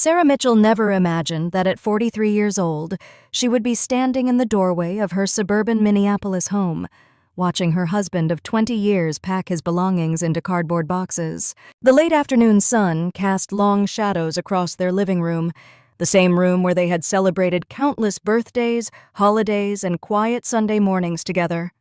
Sarah Mitchell never imagined that at 43 years old, she would be standing in the doorway of her suburban Minneapolis home, watching her husband of 20 years pack his belongings into cardboard boxes. The late afternoon sun cast long shadows across their living room, the same room where they had celebrated countless birthdays, holidays, and quiet Sunday mornings together.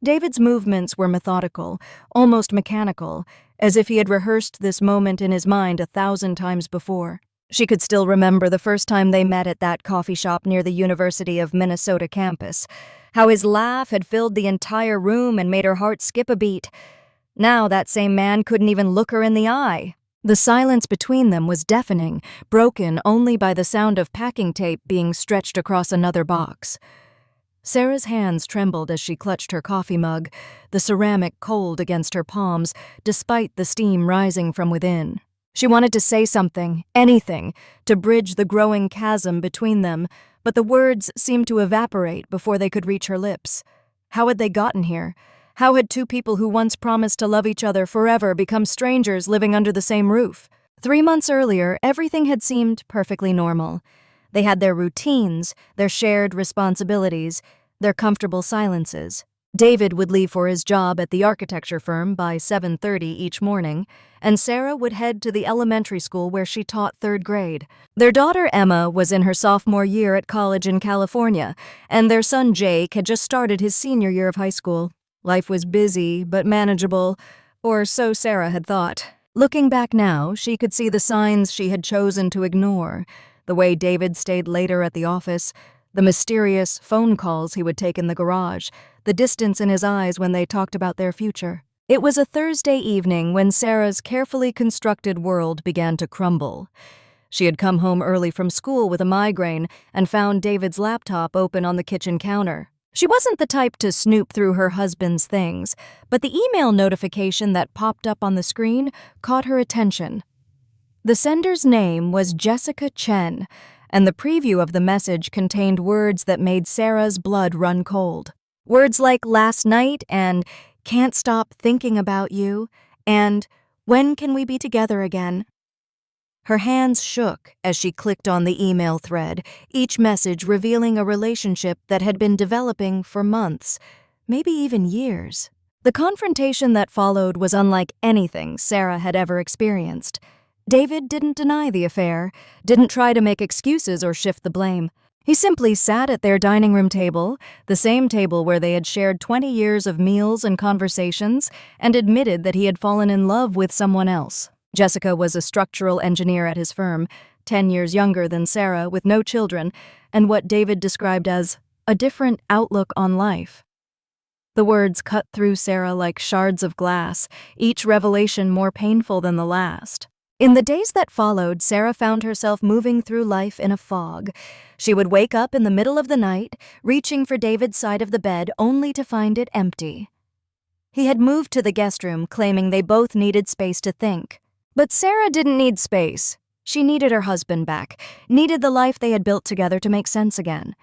David's movements were methodical, almost mechanical, as if he had rehearsed this moment in his mind 1,000 times before. She could still remember the first time they met at that coffee shop near the University of Minnesota campus, how his laugh had filled the entire room and made her heart skip a beat. Now that same man couldn't even look her in the eye. The silence between them was deafening, broken only by the sound of packing tape being stretched across another box. Sarah's hands trembled as she clutched her coffee mug, the ceramic cold against her palms, despite the steam rising from within. She wanted to say something, anything, to bridge the growing chasm between them, but the words seemed to evaporate before they could reach her lips. How had they gotten here? How had two people who once promised to love each other forever become strangers living under the same roof? 3 months earlier, everything had seemed perfectly normal. They had their routines, their shared responsibilities, their comfortable silences. David would leave for his job at the architecture firm by 7:30 each morning, and Sarah would head to the elementary school where she taught 3rd grade. Their daughter Emma was in her sophomore year at college in California, and their son Jake had just started his senior year of high school. Life was busy but manageable, or so Sarah had thought. Looking back now, she could see the signs she had chosen to ignore, the way David stayed later at the office, the mysterious phone calls he would take in the garage, the distance in his eyes when they talked about their future. It was a Thursday evening when Sarah's carefully constructed world began to crumble. She had come home early from school with a migraine and found David's laptop open on the kitchen counter. She wasn't the type to snoop through her husband's things, but the email notification that popped up on the screen caught her attention. The sender's name was Jessica Chen, and the preview of the message contained words that made Sarah's blood run cold. Words like last night and can't stop thinking about you and when can we be together again? Her hands shook as she clicked on the email thread, each message revealing a relationship that had been developing for months, maybe even years. The confrontation that followed was unlike anything Sarah had ever experienced. David didn't deny the affair, didn't try to make excuses or shift the blame. He simply sat at their dining room table, the same table where they had shared 20 years of meals and conversations, and admitted that he had fallen in love with someone else. Jessica was a structural engineer at his firm, 10 years younger than Sarah, with no children, and what David described as a different outlook on life. The words cut through Sarah like shards of glass, each revelation more painful than the last. In the days that followed, Sarah found herself moving through life in a fog. She would wake up in the middle of the night, reaching for David's side of the bed only to find it empty. He had moved to the guest room, claiming they both needed space to think. But Sarah didn't need space. She needed her husband back, needed the life they had built together to make sense again.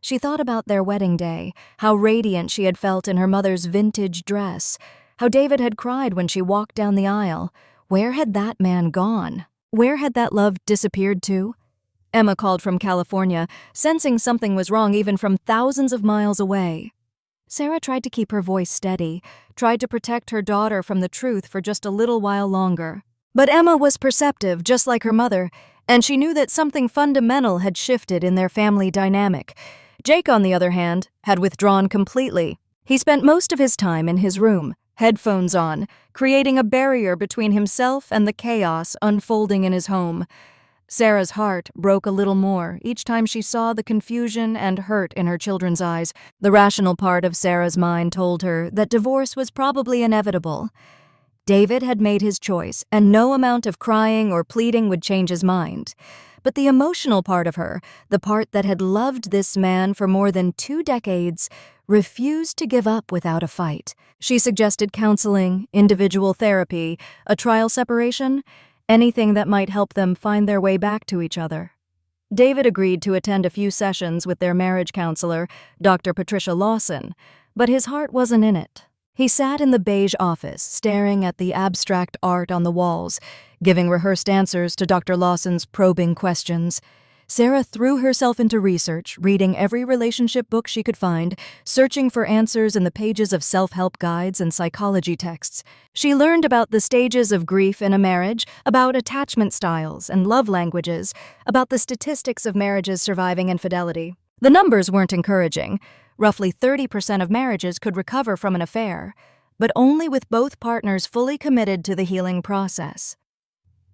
She thought about their wedding day, how radiant she had felt in her mother's vintage dress, how David had cried when she walked down the aisle. Where had that man gone? Where had that love disappeared to? Emma called from California, sensing something was wrong even from thousands of miles away. Sarah tried to keep her voice steady, tried to protect her daughter from the truth for just a little while longer. But Emma was perceptive, just like her mother, and she knew that something fundamental had shifted in their family dynamic. Jake, on the other hand, had withdrawn completely. He spent most of his time in his room, headphones on, creating a barrier between himself and the chaos unfolding in his home. Sarah's heart broke a little more each time she saw the confusion and hurt in her children's eyes. The rational part of Sarah's mind told her that divorce was probably inevitable. David had made his choice, and no amount of crying or pleading would change his mind. But the emotional part of her, the part that had loved this man for more than 2 decades, refused to give up without a fight. She suggested counseling, individual therapy, a trial separation, anything that might help them find their way back to each other. David agreed to attend a few sessions with their marriage counselor, Dr. Patricia Lawson, but his heart wasn't in it. He sat in the beige office, staring at the abstract art on the walls, giving rehearsed answers to Dr. Lawson's probing questions. Sarah threw herself into research, reading every relationship book she could find, searching for answers in the pages of self-help guides and psychology texts. She learned about the stages of grief in a marriage, about attachment styles and love languages, about the statistics of marriages surviving infidelity. The numbers weren't encouraging. Roughly 30% of marriages could recover from an affair, but only with both partners fully committed to the healing process.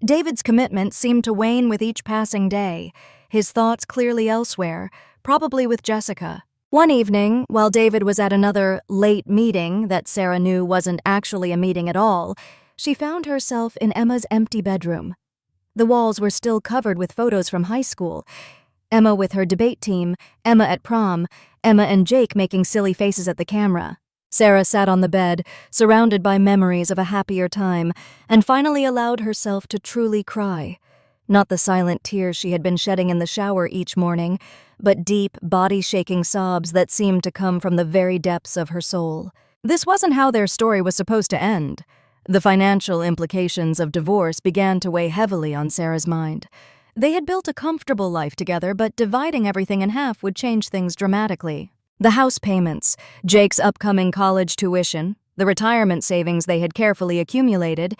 David's commitment seemed to wane with each passing day, his thoughts clearly elsewhere, probably with Jessica. One evening, while David was at another late meeting that Sarah knew wasn't actually a meeting at all, she found herself in Emma's empty bedroom. The walls were still covered with photos from high school. Emma with her debate team, Emma at prom, Emma and Jake making silly faces at the camera. Sarah sat on the bed, surrounded by memories of a happier time, and finally allowed herself to truly cry. Not the silent tears she had been shedding in the shower each morning, but deep, body-shaking sobs that seemed to come from the very depths of her soul. This wasn't how their story was supposed to end. The financial implications of divorce began to weigh heavily on Sarah's mind. They had built a comfortable life together, but dividing everything in half would change things dramatically. The house payments, Jake's upcoming college tuition, the retirement savings they had carefully accumulated,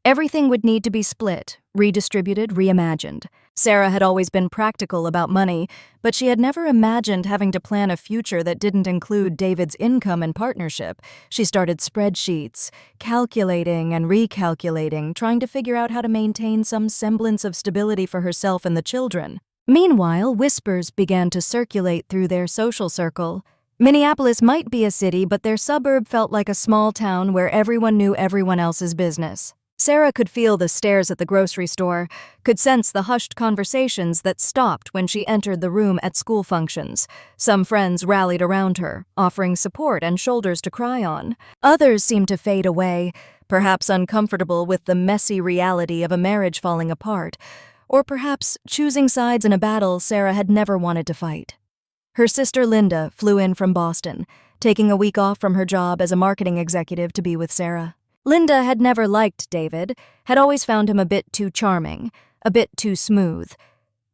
everything would need to be split, redistributed, reimagined. Sarah had always been practical about money, but she had never imagined having to plan a future that didn't include David's income and partnership. She started spreadsheets, calculating and recalculating, trying to figure out how to maintain some semblance of stability for herself and the children. Meanwhile, whispers began to circulate through their social circle. Minneapolis might be a city, but their suburb felt like a small town where everyone knew everyone else's business. Sarah could feel the stares at the grocery store, could sense the hushed conversations that stopped when she entered the room at school functions. Some friends rallied around her, offering support and shoulders to cry on. Others seemed to fade away, perhaps uncomfortable with the messy reality of a marriage falling apart, or perhaps choosing sides in a battle Sarah had never wanted to fight. Her sister Linda flew in from Boston, taking a week off from her job as a marketing executive to be with Sarah. Linda had never liked David, had always found him a bit too charming, a bit too smooth.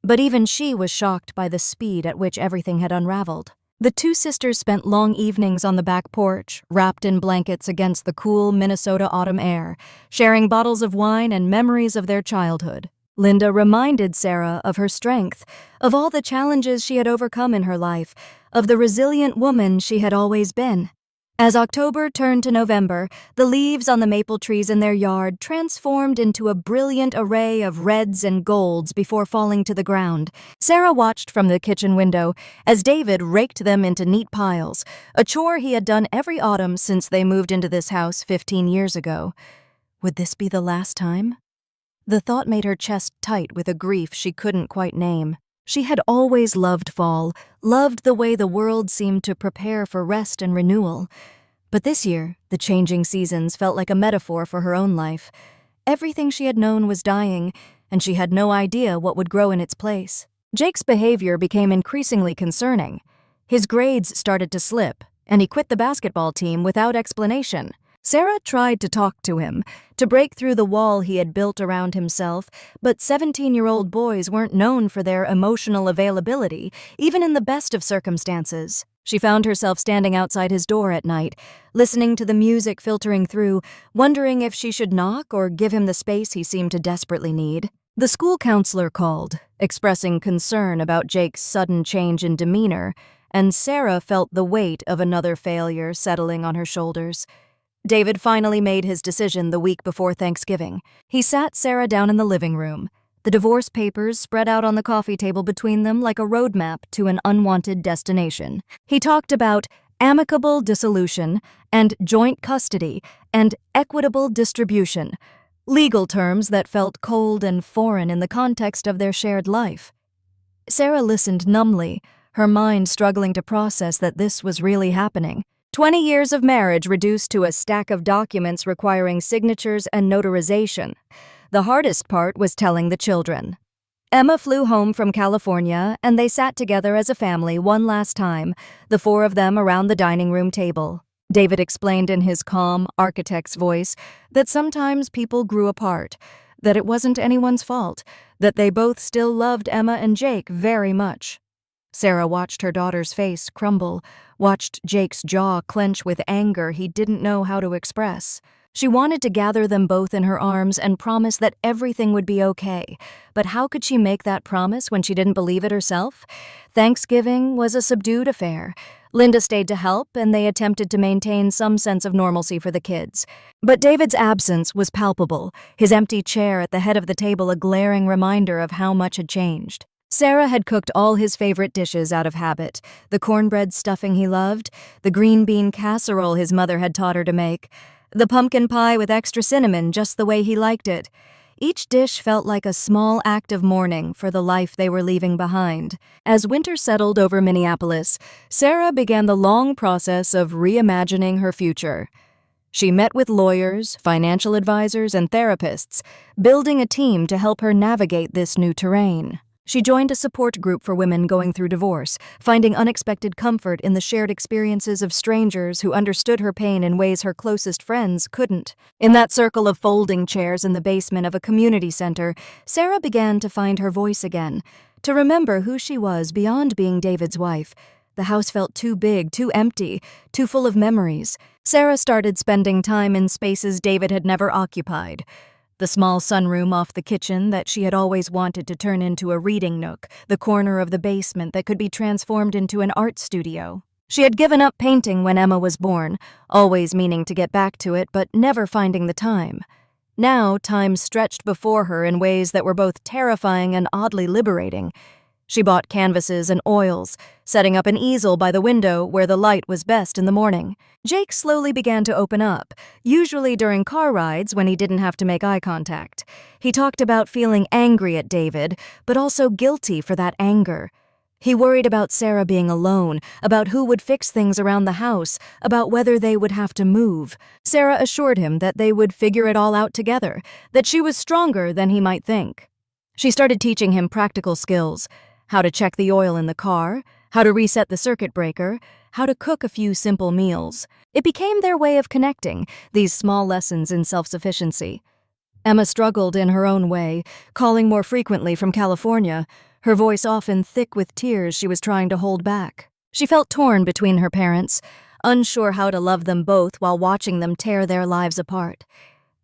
But even she was shocked by the speed at which everything had unraveled. The two sisters spent long evenings on the back porch, wrapped in blankets against the cool Minnesota autumn air, sharing bottles of wine and memories of their childhood. Linda reminded Sarah of her strength, of all the challenges she had overcome in her life, of the resilient woman she had always been. As October turned to November, the leaves on the maple trees in their yard transformed into a brilliant array of reds and golds before falling to the ground. Sarah watched from the kitchen window as David raked them into neat piles, a chore he had done every autumn since they moved into this house 15 years ago. Would this be the last time? The thought made her chest tight with a grief she couldn't quite name. She had always loved fall, loved the way the world seemed to prepare for rest and renewal. But this year, the changing seasons felt like a metaphor for her own life. Everything she had known was dying, and she had no idea what would grow in its place. Jake's behavior became increasingly concerning. His grades started to slip, and he quit the basketball team without explanation. Sarah tried to talk to him, to break through the wall he had built around himself, but 17-year-old boys weren't known for their emotional availability, even in the best of circumstances. She found herself standing outside his door at night, listening to the music filtering through, wondering if she should knock or give him the space he seemed to desperately need. The school counselor called, expressing concern about Jake's sudden change in demeanor, and Sarah felt the weight of another failure settling on her shoulders. David finally made his decision the week before Thanksgiving. He sat Sarah down in the living room, the divorce papers spread out on the coffee table between them like a roadmap to an unwanted destination. He talked about amicable dissolution and joint custody and equitable distribution, legal terms that felt cold and foreign in the context of their shared life. Sarah listened numbly, her mind struggling to process that this was really happening. 20 years of marriage reduced to a stack of documents requiring signatures and notarization. The hardest part was telling the children. Emma flew home from California, and they sat together as a family one last time, the four of them around the dining room table. David explained in his calm, architect's voice that sometimes people grew apart, that it wasn't anyone's fault, that they both still loved Emma and Jake very much. Sarah watched her daughter's face crumble, watched Jake's jaw clench with anger he didn't know how to express. She wanted to gather them both in her arms and promise that everything would be okay. But how could she make that promise when she didn't believe it herself? Thanksgiving was a subdued affair. Linda stayed to help, and they attempted to maintain some sense of normalcy for the kids. But David's absence was palpable, his empty chair at the head of the table a glaring reminder of how much had changed. Sarah had cooked all his favorite dishes out of habit, the cornbread stuffing he loved, the green bean casserole his mother had taught her to make, the pumpkin pie with extra cinnamon just the way he liked it. Each dish felt like a small act of mourning for the life they were leaving behind. As winter settled over Minneapolis, Sarah began the long process of reimagining her future. She met with lawyers, financial advisors, and therapists, building a team to help her navigate this new terrain. She joined a support group for women going through divorce, finding unexpected comfort in the shared experiences of strangers who understood her pain in ways her closest friends couldn't. In that circle of folding chairs in the basement of a community center, Sarah began to find her voice again, to remember who she was beyond being David's wife. The house felt too big, too empty, too full of memories. Sarah started spending time in spaces David had never occupied. The small sunroom off the kitchen that she had always wanted to turn into a reading nook, the corner of the basement that could be transformed into an art studio. She had given up painting when Emma was born, always meaning to get back to it but never finding the time. Now, time stretched before her in ways that were both terrifying and oddly liberating. She bought canvases and oils, setting up an easel by the window where the light was best in the morning. Jake slowly began to open up, usually during car rides when he didn't have to make eye contact. He talked about feeling angry at David, but also guilty for that anger. He worried about Sarah being alone, about who would fix things around the house, about whether they would have to move. Sarah assured him that they would figure it all out together, that she was stronger than he might think. She started teaching him practical skills: how to check the oil in the car, how to reset the circuit breaker, how to cook a few simple meals. It became their way of connecting, these small lessons in self-sufficiency. Emma struggled in her own way, calling more frequently from California, her voice often thick with tears she was trying to hold back. She felt torn between her parents, unsure how to love them both while watching them tear their lives apart.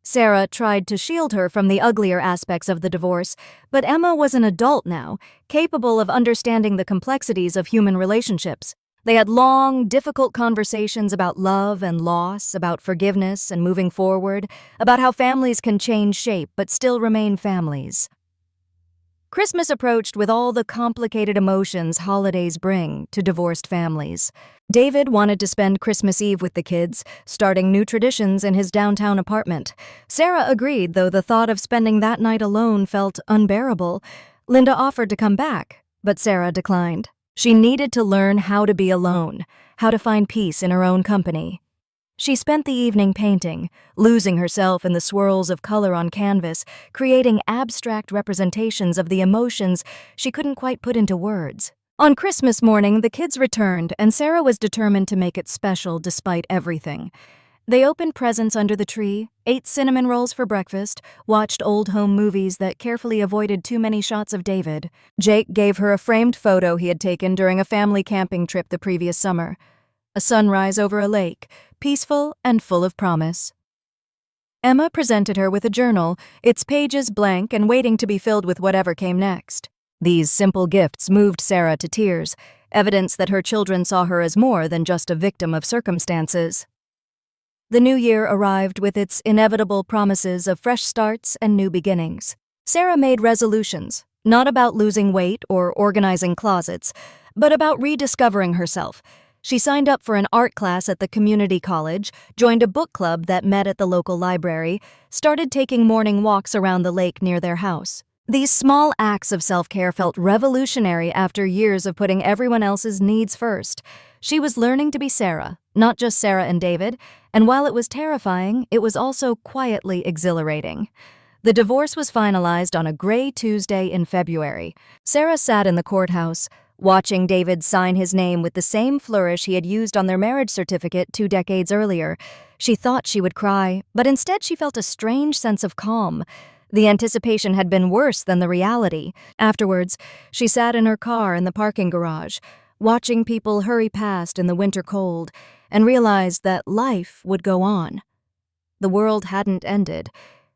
Sarah tried to shield her from the uglier aspects of the divorce, but Emma was an adult now, capable of understanding the complexities of human relationships. They had long, difficult conversations about love and loss, about forgiveness and moving forward, about how families can change shape but still remain families. Christmas approached with all the complicated emotions holidays bring to divorced families. David wanted to spend Christmas Eve with the kids, starting new traditions in his downtown apartment. Sarah agreed, though the thought of spending that night alone felt unbearable. Linda offered to come back, but Sarah declined. She needed to learn how to be alone, how to find peace in her own company. She spent the evening painting, losing herself in the swirls of color on canvas, creating abstract representations of the emotions she couldn't quite put into words. On Christmas morning, the kids returned, and Sarah was determined to make it special despite everything. They opened presents under the tree, ate cinnamon rolls for breakfast, watched old home movies that carefully avoided too many shots of David. Jake gave her a framed photo he had taken during a family camping trip the previous summer. A sunrise over a lake, peaceful and full of promise. Emma presented her with a journal, its pages blank and waiting to be filled with whatever came next. These simple gifts moved Sarah to tears, evidence that her children saw her as more than just a victim of circumstances. The new year arrived with its inevitable promises of fresh starts and new beginnings. Sarah made resolutions, not about losing weight or organizing closets, but about rediscovering herself. She signed up for an art class at the community college, joined a book club that met at the local library, started taking morning walks around the lake near their house. These small acts of self-care felt revolutionary after years of putting everyone else's needs first. She was learning to be Sarah, not just Sarah and David, and while it was terrifying, it was also quietly exhilarating. The divorce was finalized on a gray Tuesday in February. Sarah sat in the courthouse, Watching David sign his name with the same flourish he had used on their marriage certificate 2 decades earlier, she thought she would cry, but instead she felt a strange sense of calm. The anticipation had been worse than the reality. Afterwards, she sat in her car in the parking garage, watching people hurry past in the winter cold, and realized that life would go on. The world hadn't ended.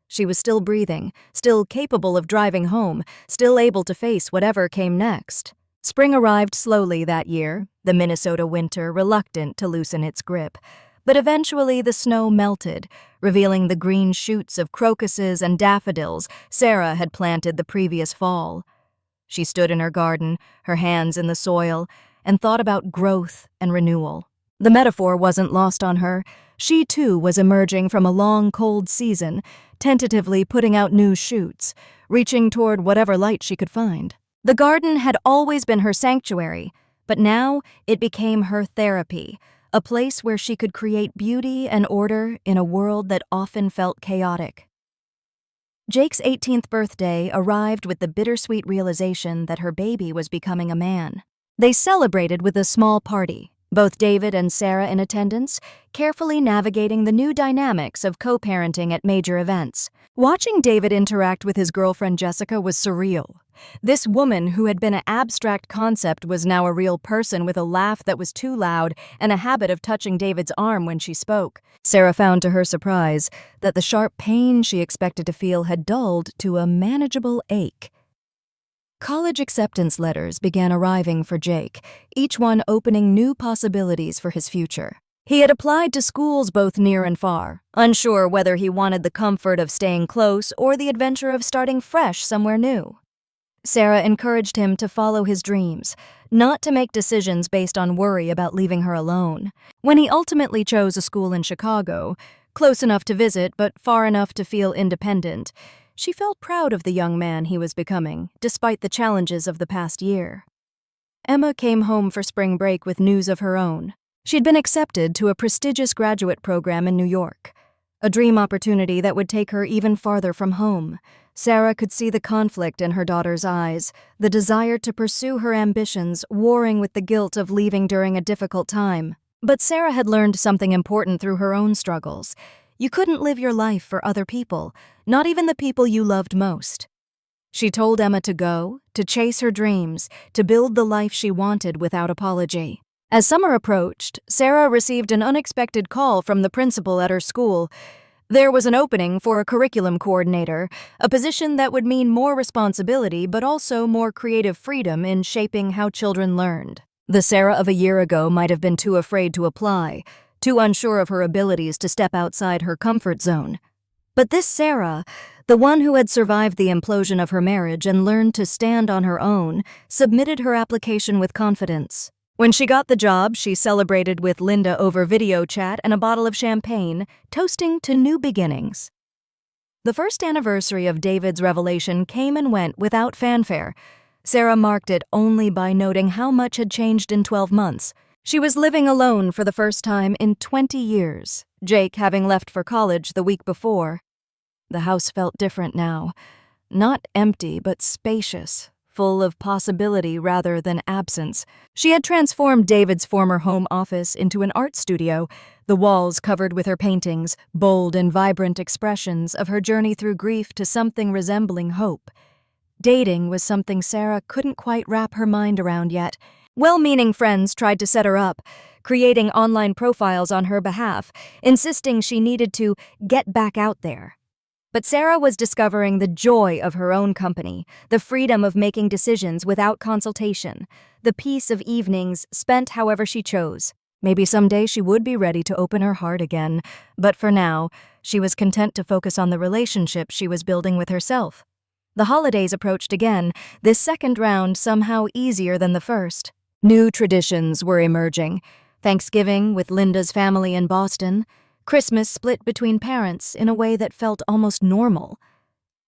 She was still breathing, still capable of driving home, still able to face whatever came next. Spring arrived slowly that year, the Minnesota winter reluctant to loosen its grip. But eventually the snow melted, revealing the green shoots of crocuses and daffodils Sarah had planted the previous fall. She stood in her garden, her hands in the soil, and thought about growth and renewal. The metaphor wasn't lost on her. She, too, was emerging from a long, cold season, tentatively putting out new shoots, reaching toward whatever light she could find. The garden had always been her sanctuary, but now it became her therapy, a place where she could create beauty and order in a world that often felt chaotic. Jake's 18th birthday arrived with the bittersweet realization that her baby was becoming a man. They celebrated with a small party, both David and Sarah in attendance, carefully navigating the new dynamics of co-parenting at major events. Watching David interact with his girlfriend Jessica was surreal. This woman who had been an abstract concept was now a real person with a laugh that was too loud and a habit of touching David's arm when she spoke. Sarah found to her surprise that the sharp pain she expected to feel had dulled to a manageable ache. College acceptance letters began arriving for Jake, each one opening new possibilities for his future. He had applied to schools both near and far, unsure whether he wanted the comfort of staying close or the adventure of starting fresh somewhere new. Sarah encouraged him to follow his dreams, not to make decisions based on worry about leaving her alone. When he ultimately chose a school in Chicago, close enough to visit but far enough to feel independent, she felt proud of the young man he was becoming, despite the challenges of the past year. Emma came home for spring break with news of her own. She'd been accepted to a prestigious graduate program in New York, a dream opportunity that would take her even farther from home. Sarah could see the conflict in her daughter's eyes, the desire to pursue her ambitions warring with the guilt of leaving during a difficult time. But Sarah had learned something important through her own struggles. You couldn't live your life for other people, not even the people you loved most. She told Emma to go, to chase her dreams, to build the life she wanted without apology. As summer approached, Sarah received an unexpected call from the principal at her school. There was an opening for a curriculum coordinator, a position that would mean more responsibility but also more creative freedom in shaping how children learned. The Sarah of a year ago might have been too afraid to apply, too unsure of her abilities to step outside her comfort zone. But this Sarah, the one who had survived the implosion of her marriage and learned to stand on her own, submitted her application with confidence. When she got the job, she celebrated with Linda over video chat and a bottle of champagne, toasting to new beginnings. The first anniversary of David's revelation came and went without fanfare. Sarah marked it only by noting how much had changed in 12 months. She was living alone for the first time in 20 years, Jake having left for college the week before. The house felt different now. Not empty, but spacious, full of possibility rather than absence. She had transformed David's former home office into an art studio, the walls covered with her paintings, bold and vibrant expressions of her journey through grief to something resembling hope. Dating was something Sarah couldn't quite wrap her mind around yet. Well-meaning friends tried to set her up, creating online profiles on her behalf, insisting she needed to get back out there. But Sarah was discovering the joy of her own company, the freedom of making decisions without consultation, the peace of evenings spent however she chose. Maybe someday she would be ready to open her heart again, but for now, she was content to focus on the relationship she was building with herself. The holidays approached again, this second round somehow easier than the first. New traditions were emerging. Thanksgiving with Linda's family in Boston, Christmas split between parents in a way that felt almost normal.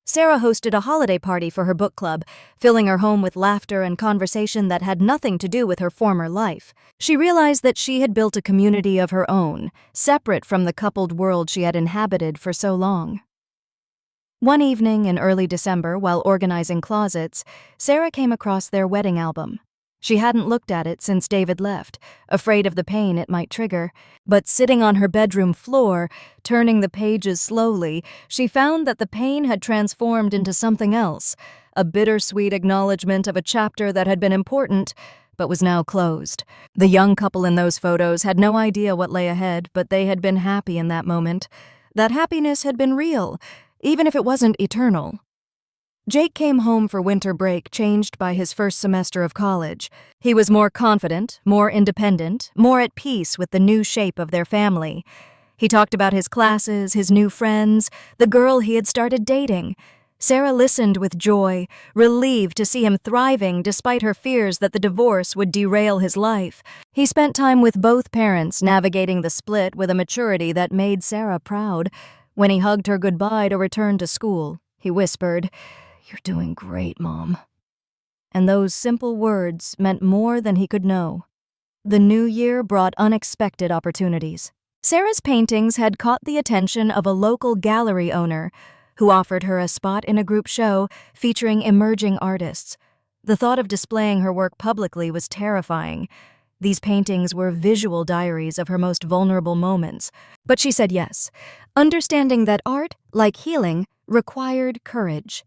Sarah hosted a holiday party for her book club, filling her home with laughter and conversation that had nothing to do with her former life. She realized that she had built a community of her own, separate from the coupled world she had inhabited for so long. One evening in early December, while organizing closets, Sarah came across their wedding album. She hadn't looked at it since David left, afraid of the pain it might trigger. But sitting on her bedroom floor, turning the pages slowly, she found that the pain had transformed into something else, a bittersweet acknowledgement of a chapter that had been important, but was now closed. The young couple in those photos had no idea what lay ahead, but they had been happy in that moment. That happiness had been real, even if it wasn't eternal. Jake came home for winter break changed by his first semester of college. He was more confident, more independent, more at peace with the new shape of their family. He talked about his classes, his new friends, the girl he had started dating. Sarah listened with joy, relieved to see him thriving despite her fears that the divorce would derail his life. He spent time with both parents, navigating the split with a maturity that made Sarah proud. When he hugged her goodbye to return to school, he whispered, "You're doing great, Mom." And those simple words meant more than he could know. The new year brought unexpected opportunities. Sarah's paintings had caught the attention of a local gallery owner who offered her a spot in a group show featuring emerging artists. The thought of displaying her work publicly was terrifying. These paintings were visual diaries of her most vulnerable moments. But she said yes, understanding that art, like healing, required courage.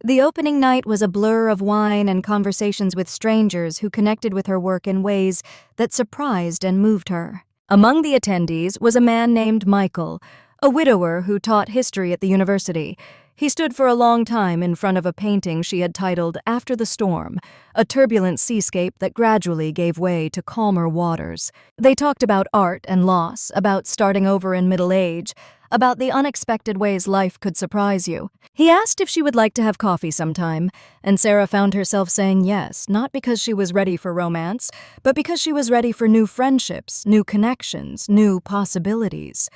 The opening night was a blur of wine and conversations with strangers who connected with her work in ways that surprised and moved her. Among the attendees was a man named Michael, a widower who taught history at the university. He stood for a long time in front of a painting she had titled After the Storm, a turbulent seascape that gradually gave way to calmer waters. They talked about art and loss, about starting over in middle age, about the unexpected ways life could surprise you. He asked if she would like to have coffee sometime, and Sarah found herself saying yes, not because she was ready for romance, but because she was ready for new friendships, new connections, new possibilities.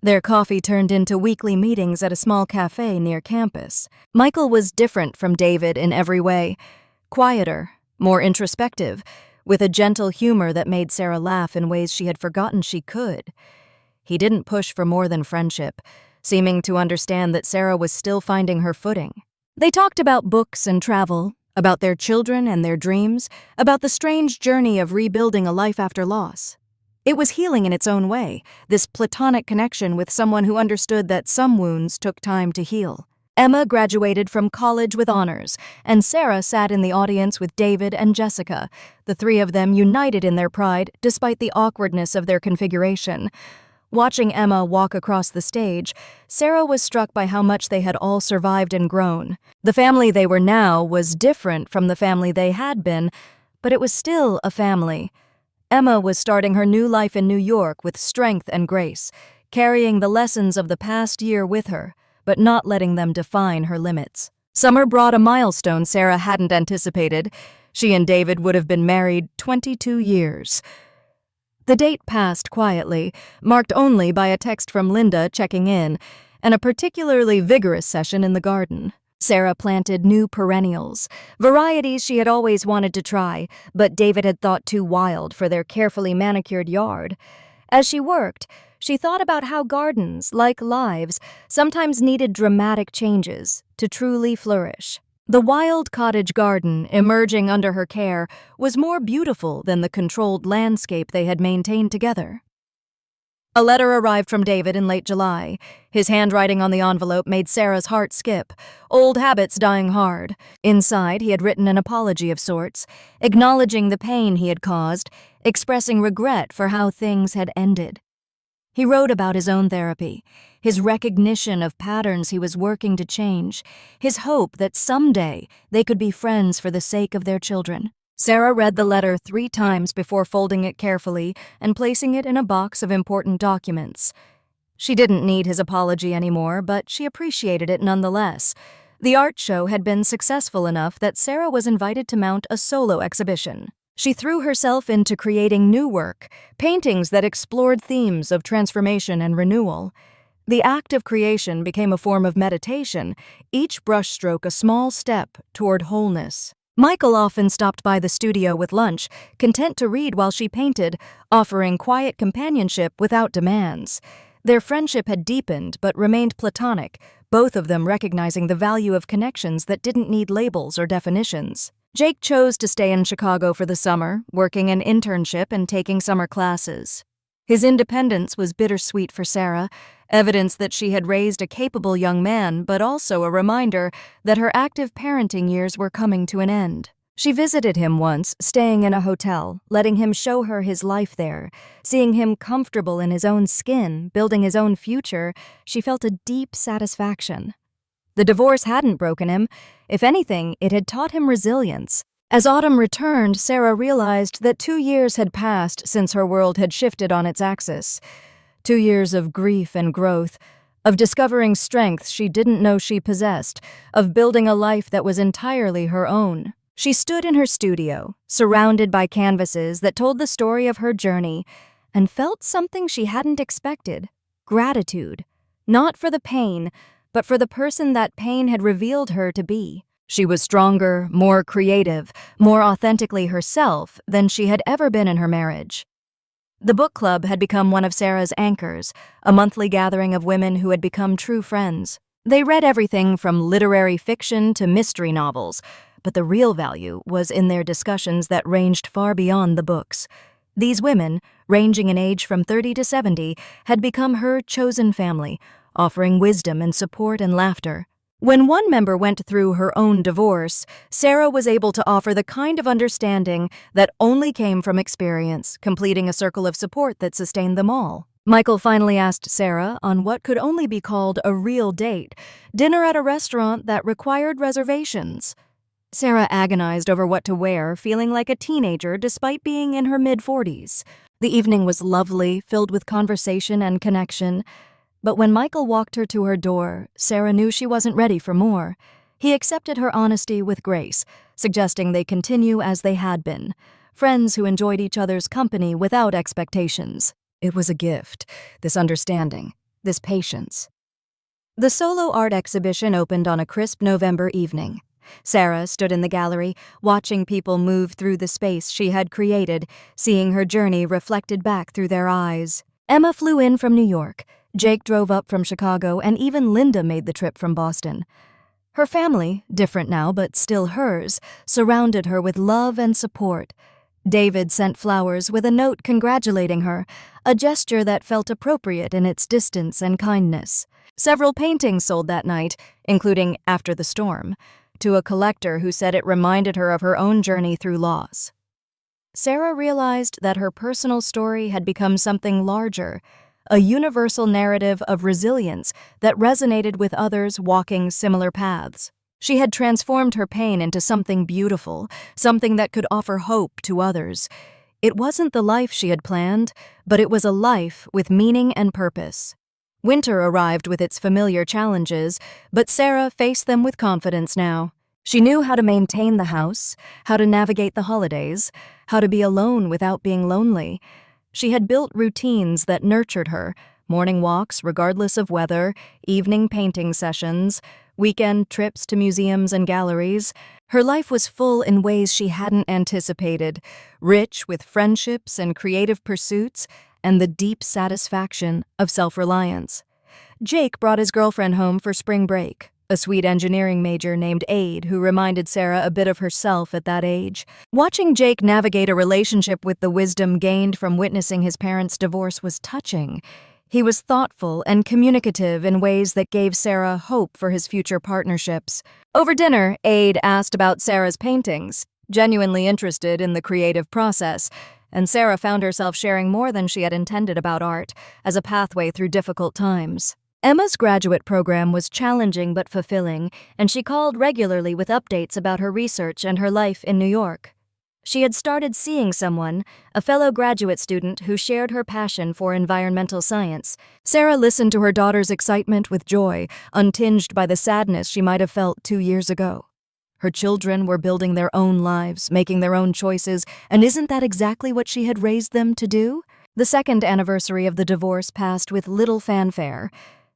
Their coffee turned into weekly meetings at a small cafe near campus. Michael was different from David in every way, quieter, more introspective, with a gentle humor that made Sarah laugh in ways she had forgotten she could. He didn't push for more than friendship, seeming to understand that Sarah was still finding her footing. They talked about books and travel, about their children and their dreams, about the strange journey of rebuilding a life after loss. It was healing in its own way, this platonic connection with someone who understood that some wounds took time to heal. Emma graduated from college with honors, and Sarah sat in the audience with David and Jessica, the three of them united in their pride despite the awkwardness of their configuration. Watching Emma walk across the stage, Sarah was struck by how much they had all survived and grown. The family they were now was different from the family they had been, but it was still a family. Emma was starting her new life in New York with strength and grace, carrying the lessons of the past year with her, but not letting them define her limits. Summer brought a milestone Sarah hadn't anticipated. She and David would have been married 22 years. The date passed quietly, marked only by a text from Linda checking in, and a particularly vigorous session in the garden. Sarah planted new perennials, varieties she had always wanted to try, but David had thought too wild for their carefully manicured yard. As she worked, she thought about how gardens, like lives, sometimes needed dramatic changes to truly flourish. The wild cottage garden, emerging under her care, was more beautiful than the controlled landscape they had maintained together. A letter arrived from David in late July. His handwriting on the envelope made Sarah's heart skip, old habits dying hard. Inside, he had written an apology of sorts, acknowledging the pain he had caused, expressing regret for how things had ended. He wrote about his own therapy, his recognition of patterns he was working to change, his hope that someday they could be friends for the sake of their children. Sarah read the letter 3 times before folding it carefully and placing it in a box of important documents. She didn't need his apology anymore, but she appreciated it nonetheless. The art show had been successful enough that Sarah was invited to mount a solo exhibition. She threw herself into creating new work, paintings that explored themes of transformation and renewal. The act of creation became a form of meditation, each brushstroke a small step toward wholeness. Michael often stopped by the studio with lunch, content to read while she painted, offering quiet companionship without demands. Their friendship had deepened but remained platonic, both of them recognizing the value of connections that didn't need labels or definitions. Jake chose to stay in Chicago for the summer, working an internship and taking summer classes. His independence was bittersweet for Sarah, evidence that she had raised a capable young man, but also a reminder that her active parenting years were coming to an end. She visited him once, staying in a hotel, letting him show her his life there. Seeing him comfortable in his own skin, building his own future, she felt a deep satisfaction. The divorce hadn't broken him. If anything, it had taught him resilience. As autumn returned, Sarah realized that 2 years had passed since her world had shifted on its axis. 2 years of grief and growth, of discovering strengths she didn't know she possessed, of building a life that was entirely her own. She stood in her studio, surrounded by canvases that told the story of her journey, and felt something she hadn't expected: gratitude. Not for the pain, but for the person that pain had revealed her to be. She was stronger, more creative, more authentically herself than she had ever been in her marriage. The book club had become one of Sarah's anchors, a monthly gathering of women who had become true friends. They read everything from literary fiction to mystery novels, but the real value was in their discussions that ranged far beyond the books. These women, ranging in age from 30 to 70, had become her chosen family, offering wisdom and support and laughter. When one member went through her own divorce, Sarah was able to offer the kind of understanding that only came from experience, completing a circle of support that sustained them all. Michael finally asked Sarah on what could only be called a real date, dinner at a restaurant that required reservations. Sarah agonized over what to wear, feeling like a teenager despite being in her mid-40s. The evening was lovely, filled with conversation and connection. But when Michael walked her to her door, Sarah knew she wasn't ready for more. He accepted her honesty with grace, suggesting they continue as they had been, friends who enjoyed each other's company without expectations. It was a gift, this understanding, this patience. The solo art exhibition opened on a crisp November evening. Sarah stood in the gallery, watching people move through the space she had created, seeing her journey reflected back through their eyes. Emma flew in from New York. Jake drove up from Chicago, and even Linda made the trip from Boston. Her family, different now but still hers, surrounded her with love and support. David sent flowers with a note congratulating her, a gesture that felt appropriate in its distance and kindness. Several paintings sold that night, including After the Storm, to a collector who said it reminded her of her own journey through loss. Sarah realized that her personal story had become something larger, a universal narrative of resilience that resonated with others walking similar paths. She had transformed her pain into something beautiful, something that could offer hope to others. It wasn't the life she had planned, but it was a life with meaning and purpose. Winter arrived with its familiar challenges, but Sarah faced them with confidence now. She knew how to maintain the house, how to navigate the holidays, how to be alone without being lonely. She had built routines that nurtured her: morning walks regardless of weather, evening painting sessions, weekend trips to museums and galleries. Her life was full in ways she hadn't anticipated, rich with friendships and creative pursuits, and the deep satisfaction of self-reliance. Jake brought his girlfriend home for spring break, a sweet engineering major named Aide who reminded Sarah a bit of herself at that age. Watching Jake navigate a relationship with the wisdom gained from witnessing his parents' divorce was touching. He was thoughtful and communicative in ways that gave Sarah hope for his future partnerships. Over dinner, Aide asked about Sarah's paintings, genuinely interested in the creative process, and Sarah found herself sharing more than she had intended about art as a pathway through difficult times. Emma's graduate program was challenging but fulfilling, and she called regularly with updates about her research and her life in New York. She had started seeing someone, a fellow graduate student who shared her passion for environmental science. Sarah listened to her daughter's excitement with joy, untinged by the sadness she might have felt 2 years ago. Her children were building their own lives, making their own choices, and isn't that exactly what she had raised them to do? The second anniversary of the divorce passed with little fanfare.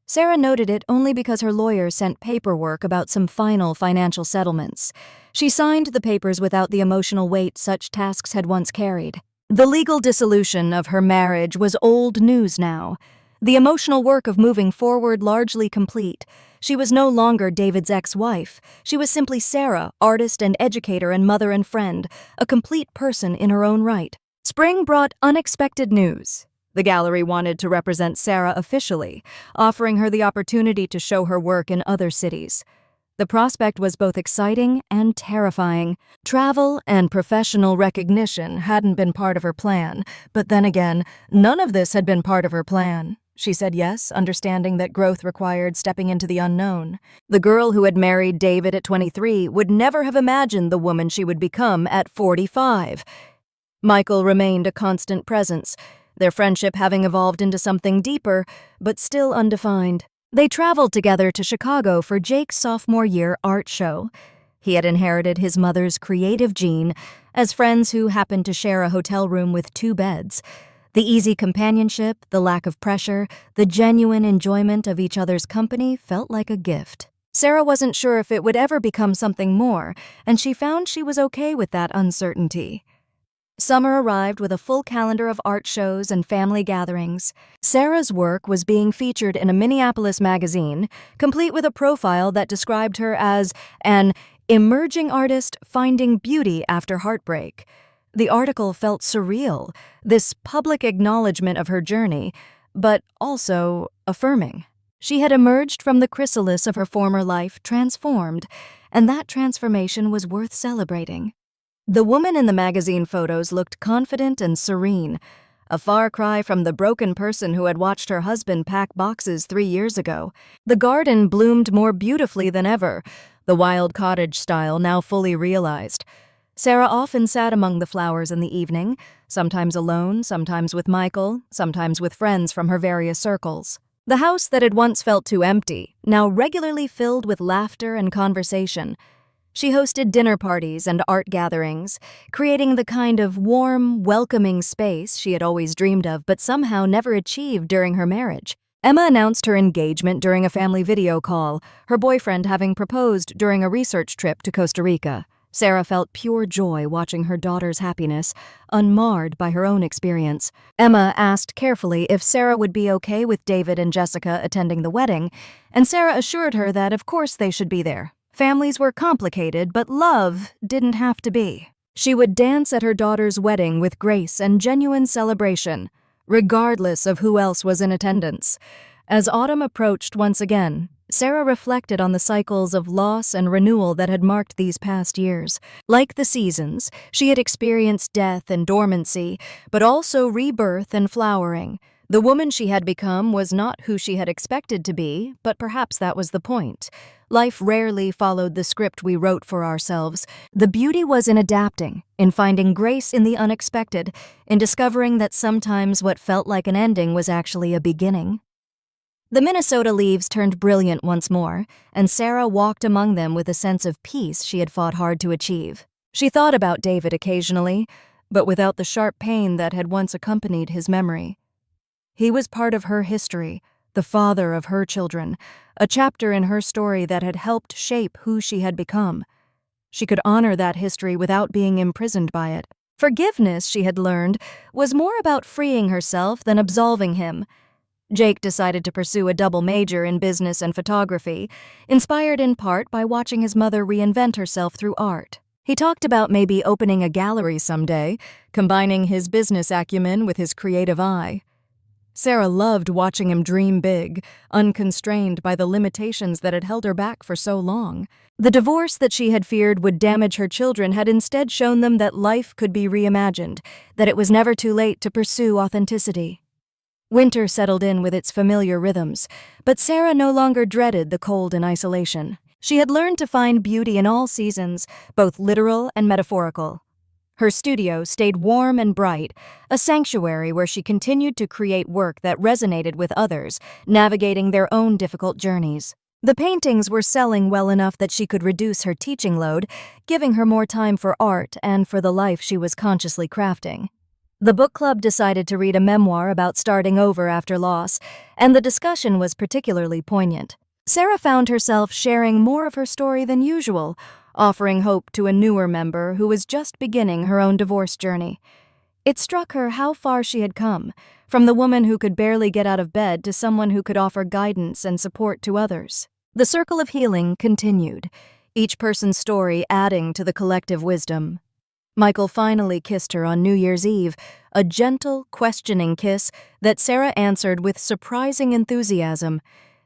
Sarah noted it only because her lawyer sent paperwork about some final financial settlements. She signed the papers without the emotional weight such tasks had once carried. The legal dissolution of her marriage was old news now. The emotional work of moving forward largely complete. She was no longer David's ex-wife. She was simply Sarah, artist and educator and mother and friend, a complete person in her own right. Spring brought unexpected news. The gallery wanted to represent Sarah officially, offering her the opportunity to show her work in other cities. The prospect was both exciting and terrifying. Travel and professional recognition hadn't been part of her plan, but then again, none of this had been part of her plan. She said yes, understanding that growth required stepping into the unknown. The girl who had married David at 23 would never have imagined the woman she would become at 45. Michael remained a constant presence, their friendship having evolved into something deeper, but still undefined. They traveled together to Chicago for Jake's sophomore year art show. He had inherited his mother's creative gene as friends who happened to share a hotel room with 2 beds. The easy companionship, the lack of pressure, the genuine enjoyment of each other's company felt like a gift. Sarah wasn't sure if it would ever become something more, and she found she was okay with that uncertainty. Summer arrived with a full calendar of art shows and family gatherings. Sarah's work was being featured in a Minneapolis magazine, complete with a profile that described her as an emerging artist finding beauty after heartbreak. The article felt surreal, this public acknowledgement of her journey, but also affirming. She had emerged from the chrysalis of her former life transformed, and that transformation was worth celebrating. The woman in the magazine photos looked confident and serene, a far cry from the broken person who had watched her husband pack boxes 3 years ago. The garden bloomed more beautifully than ever, the wild cottage style now fully realized. Sarah often sat among the flowers in the evening, sometimes alone, sometimes with Michael, sometimes with friends from her various circles. The house that had once felt too empty, now regularly filled with laughter and conversation. She hosted dinner parties and art gatherings, creating the kind of warm, welcoming space she had always dreamed of but somehow never achieved during her marriage. Emma announced her engagement during a family video call, her boyfriend having proposed during a research trip to Costa Rica. Sarah felt pure joy watching her daughter's happiness, unmarred by her own experience. Emma asked carefully if Sarah would be okay with David and Jessica attending the wedding, and Sarah assured her that of course they should be there. Families were complicated, but love didn't have to be. She would dance at her daughter's wedding with grace and genuine celebration, regardless of who else was in attendance. As autumn approached once again, Sarah reflected on the cycles of loss and renewal that had marked these past years. Like the seasons, she had experienced death and dormancy, but also rebirth and flowering. The woman she had become was not who she had expected to be, but perhaps that was the point. Life rarely followed the script we wrote for ourselves. The beauty was in adapting, in finding grace in the unexpected, in discovering that sometimes what felt like an ending was actually a beginning. The Minnesota leaves turned brilliant once more, and Sarah walked among them with a sense of peace she had fought hard to achieve. She thought about David occasionally, but without the sharp pain that had once accompanied his memory. He was part of her history, the father of her children, a chapter in her story that had helped shape who she had become. She could honor that history without being imprisoned by it. Forgiveness, she had learned, was more about freeing herself than absolving him. Jake decided to pursue a double major in business and photography, inspired in part by watching his mother reinvent herself through art. He talked about maybe opening a gallery someday, combining his business acumen with his creative eye. Sarah loved watching him dream big, unconstrained by the limitations that had held her back for so long. The divorce that she had feared would damage her children had instead shown them that life could be reimagined, that it was never too late to pursue authenticity. Winter settled in with its familiar rhythms, but Sarah no longer dreaded the cold and isolation. She had learned to find beauty in all seasons, both literal and metaphorical. Her studio stayed warm and bright, a sanctuary where she continued to create work that resonated with others, navigating their own difficult journeys. The paintings were selling well enough that she could reduce her teaching load, giving her more time for art and for the life she was consciously crafting. The book club decided to read a memoir about starting over after loss, and the discussion was particularly poignant. Sarah found herself sharing more of her story than usual, offering hope to a newer member who was just beginning her own divorce journey. It struck her how far she had come, from the woman who could barely get out of bed to someone who could offer guidance and support to others. The circle of healing continued, each person's story adding to the collective wisdom. Michael finally kissed her on New Year's Eve, a gentle, questioning kiss that Sarah answered with surprising enthusiasm.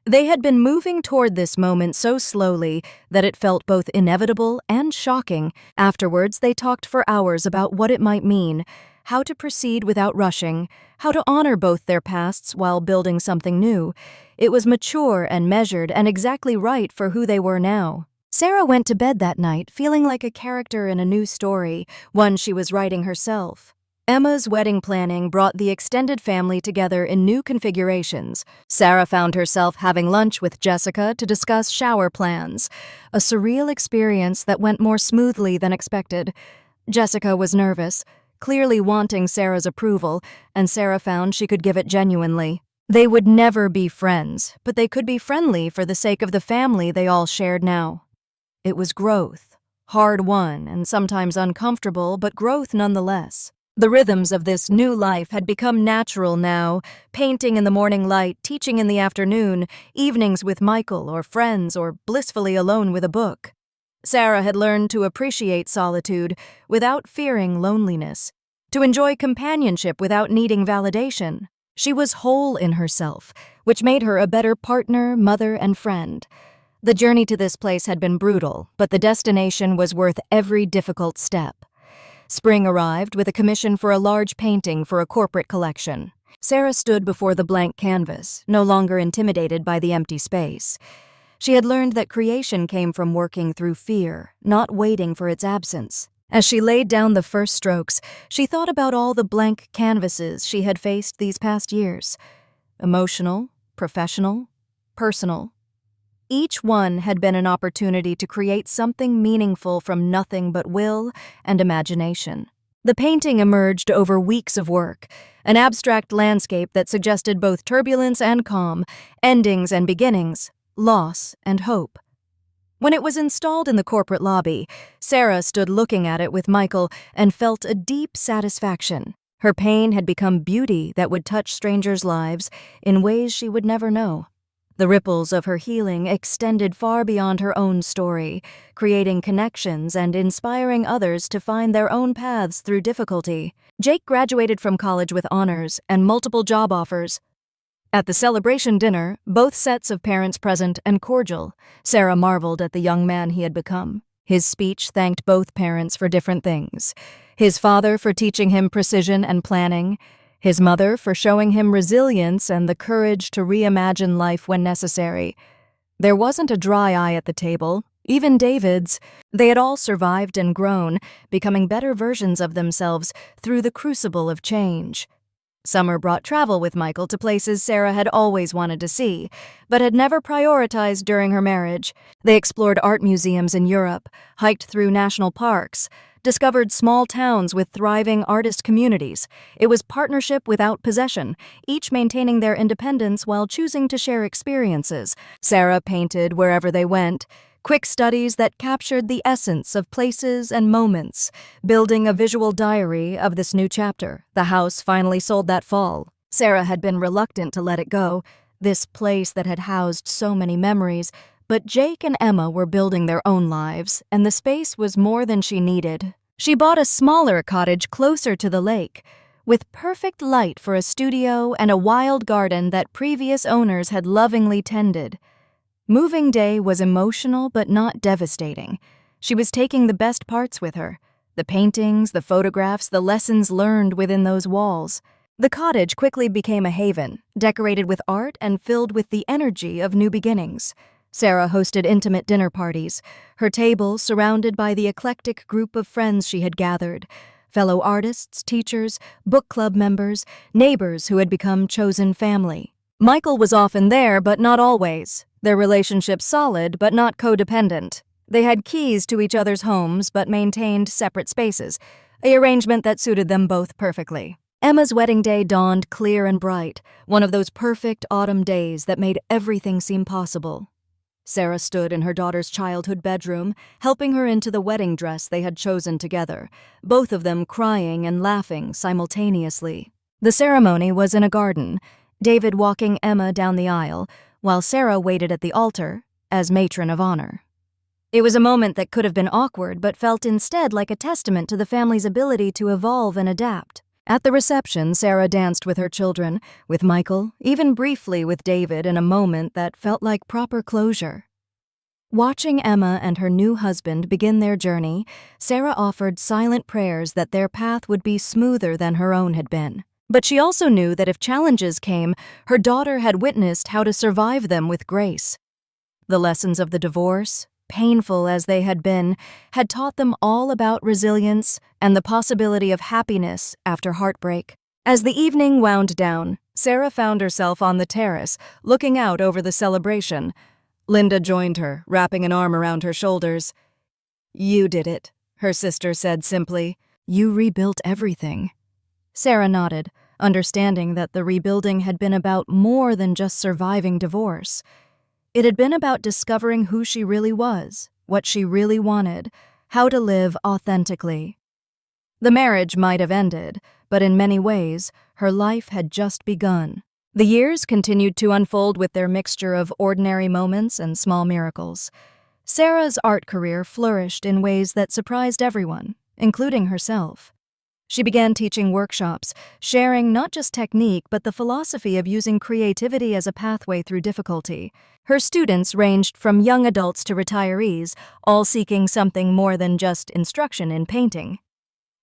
They had been moving toward this moment so slowly that it felt both inevitable and shocking. Afterwards, they talked for hours about what it might mean, how to proceed without rushing, how to honor both their pasts while building something new. It was mature and measured and exactly right for who they were now. Sarah went to bed that night feeling like a character in a new story, one she was writing herself. Emma's wedding planning brought the extended family together in new configurations. Sarah found herself having lunch with Jessica to discuss shower plans, a surreal experience that went more smoothly than expected. Jessica was nervous, clearly wanting Sarah's approval, and Sarah found she could give it genuinely. They would never be friends, but they could be friendly for the sake of the family they all shared now. It was growth, hard-won and sometimes uncomfortable, but growth nonetheless. The rhythms of this new life had become natural now, painting in the morning light, teaching in the afternoon, evenings with Michael or friends, or blissfully alone with a book. Sarah had learned to appreciate solitude without fearing loneliness, to enjoy companionship without needing validation. She was whole in herself, which made her a better partner, mother, and friend. The journey to this place had been brutal, but the destination was worth every difficult step. Spring arrived with a commission for a large painting for a corporate collection. Sarah stood before the blank canvas, no longer intimidated by the empty space. She had learned that creation came from working through fear, not waiting for its absence. As she laid down the first strokes, she thought about all the blank canvases she had faced these past years. Emotional, professional, personal. Each one had been an opportunity to create something meaningful from nothing but will and imagination. The painting emerged over weeks of work, an abstract landscape that suggested both turbulence and calm, endings and beginnings, loss and hope. When it was installed in the corporate lobby, Sarah stood looking at it with Michael and felt a deep satisfaction. Her pain had become beauty that would touch strangers' lives in ways she would never know. The ripples of her healing extended far beyond her own story, creating connections and inspiring others to find their own paths through difficulty. Jake graduated from college with honors and multiple job offers. At the celebration dinner, both sets of parents present and cordial, Sarah marveled at the young man he had become. His speech thanked both parents for different things. His father for teaching him precision and planning, his mother for showing him resilience and the courage to reimagine life when necessary. There wasn't a dry eye at the table, even David's. They had all survived and grown, becoming better versions of themselves through the crucible of change. Summer brought travel with Michael to places Sarah had always wanted to see, but had never prioritized during her marriage. They explored art museums in Europe, hiked through national parks, discovered small towns with thriving artist communities. It was partnership without possession, each maintaining their independence while choosing to share experiences. Sarah painted wherever they went, quick studies that captured the essence of places and moments, building a visual diary of this new chapter. The house finally sold that fall. Sarah had been reluctant to let it go, this place that had housed so many memories, but Jake and Emma were building their own lives, and the space was more than she needed. She bought a smaller cottage closer to the lake, with perfect light for a studio and a wild garden that previous owners had lovingly tended. Moving day was emotional but not devastating. She was taking the best parts with her, the paintings, the photographs, the lessons learned within those walls. The cottage quickly became a haven, decorated with art and filled with the energy of new beginnings. Sarah hosted intimate dinner parties, her table surrounded by the eclectic group of friends she had gathered, fellow artists, teachers, book club members, neighbors who had become chosen family. Michael was often there, but not always. Their relationship solid, but not codependent. They had keys to each other's homes, but maintained separate spaces, an arrangement that suited them both perfectly. Emma's wedding day dawned clear and bright, one of those perfect autumn days that made everything seem possible. Sarah stood in her daughter's childhood bedroom, helping her into the wedding dress they had chosen together, both of them crying and laughing simultaneously. The ceremony was in a garden, David walking Emma down the aisle, while Sarah waited at the altar as matron of honor. It was a moment that could have been awkward but felt instead like a testament to the family's ability to evolve and adapt. At the reception, Sarah danced with her children, with Michael, even briefly with David in a moment that felt like proper closure. Watching Emma and her new husband begin their journey, Sarah offered silent prayers that their path would be smoother than her own had been. But she also knew that if challenges came, her daughter had witnessed how to survive them with grace. The lessons of the divorce, painful as they had been, had taught them all about resilience and the possibility of happiness after heartbreak. As the evening wound down, Sarah found herself on the terrace, looking out over the celebration. Linda joined her, wrapping an arm around her shoulders. "You did it," her sister said simply. "You rebuilt everything." Sarah nodded, understanding that the rebuilding had been about more than just surviving divorce. It had been about discovering who she really was, what she really wanted, how to live authentically. The marriage might have ended, but in many ways, her life had just begun. The years continued to unfold with their mixture of ordinary moments and small miracles. Sarah's art career flourished in ways that surprised everyone, including herself. She began teaching workshops, sharing not just technique but the philosophy of using creativity as a pathway through difficulty. Her students ranged from young adults to retirees, all seeking something more than just instruction in painting.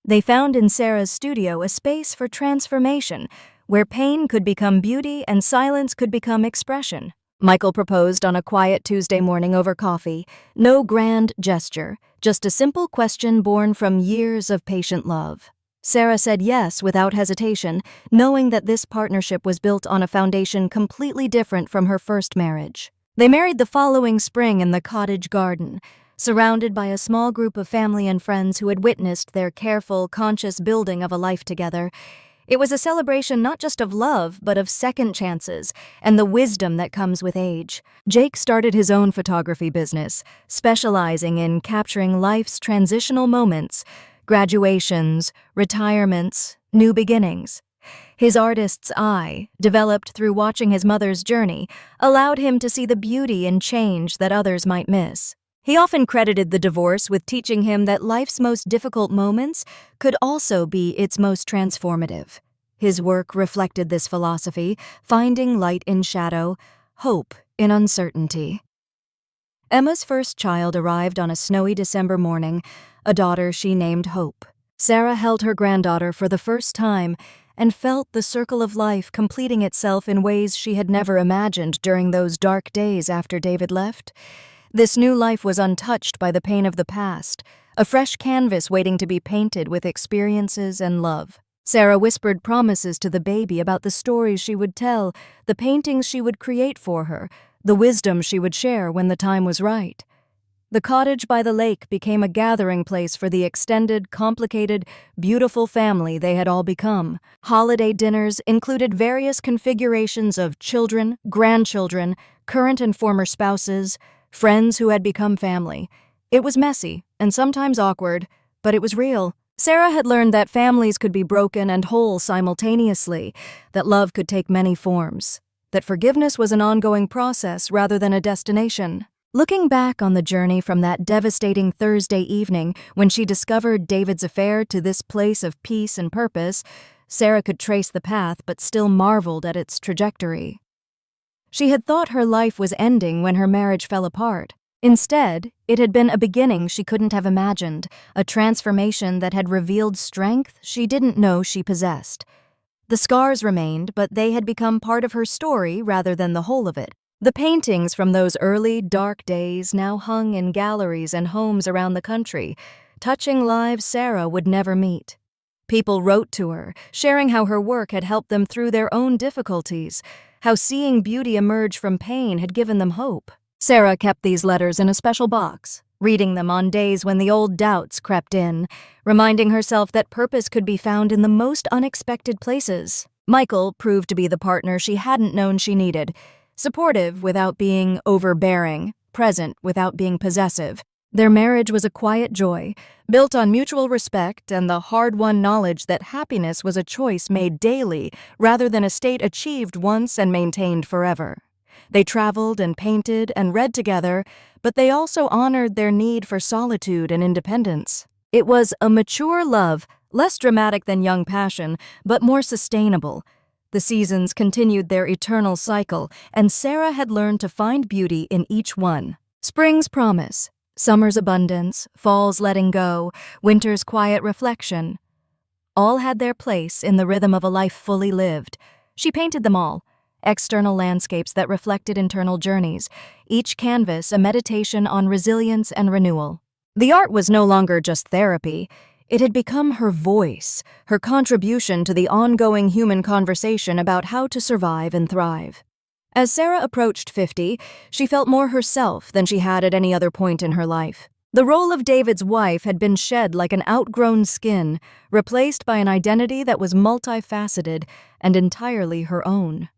They found in Sarah's studio a space for transformation, where pain could become beauty and silence could become expression. Michael proposed on a quiet Tuesday morning over coffee. No grand gesture, just a simple question born from years of patient love. Sarah said yes without hesitation, knowing that this partnership was built on a foundation completely different from her first marriage. They married the following spring in the cottage garden, surrounded by a small group of family and friends who had witnessed their careful, conscious building of a life together. It was a celebration not just of love, but of second chances and the wisdom that comes with age. Jake started his own photography business, specializing in capturing life's transitional moments, graduations, retirements, new beginnings. His artist's eye, developed through watching his mother's journey, allowed him to see the beauty in change that others might miss. He often credited the divorce with teaching him that life's most difficult moments could also be its most transformative. His work reflected this philosophy, finding light in shadow, hope in uncertainty. Emma's first child arrived on a snowy December morning, a daughter she named Hope. Sarah held her granddaughter for the first time and felt the circle of life completing itself in ways she had never imagined during those dark days after David left. This new life was untouched by the pain of the past, a fresh canvas waiting to be painted with experiences and love. Sarah whispered promises to the baby about the stories she would tell, the paintings she would create for her, the wisdom she would share when the time was right. The cottage by the lake became a gathering place for the extended, complicated, beautiful family they had all become. Holiday dinners included various configurations of children, grandchildren, current and former spouses, friends who had become family. It was messy and sometimes awkward, but it was real. Sarah had learned that families could be broken and whole simultaneously, that love could take many forms, that forgiveness was an ongoing process rather than a destination. Looking back on the journey from that devastating Thursday evening when she discovered David's affair to this place of peace and purpose, Sarah could trace the path but still marveled at its trajectory. She had thought her life was ending when her marriage fell apart. Instead, it had been a beginning she couldn't have imagined, a transformation that had revealed strength she didn't know she possessed. The scars remained, but they had become part of her story rather than the whole of it. The paintings from those early, dark days now hung in galleries and homes around the country, touching lives Sarah would never meet. People wrote to her, sharing how her work had helped them through their own difficulties, how seeing beauty emerge from pain had given them hope. Sarah kept these letters in a special box, reading them on days when the old doubts crept in, reminding herself that purpose could be found in the most unexpected places. Michael proved to be the partner she hadn't known she needed, supportive without being overbearing, present without being possessive. Their marriage was a quiet joy, built on mutual respect and the hard-won knowledge that happiness was a choice made daily rather than a state achieved once and maintained forever. They traveled and painted and read together, but they also honored their need for solitude and independence. It was a mature love, less dramatic than young passion, but more sustainable. The seasons continued their eternal cycle, and Sarah had learned to find beauty in each one. Spring's promise, summer's abundance, fall's letting go, winter's quiet reflection. All had their place in the rhythm of a life fully lived. She painted them all, external landscapes that reflected internal journeys, each canvas a meditation on resilience and renewal. The art was no longer just therapy. It had become her voice, her contribution to the ongoing human conversation about how to survive and thrive. As Sarah approached 50, she felt more herself than she had at any other point in her life. The role of David's wife had been shed like an outgrown skin, replaced by an identity that was multifaceted and entirely her own.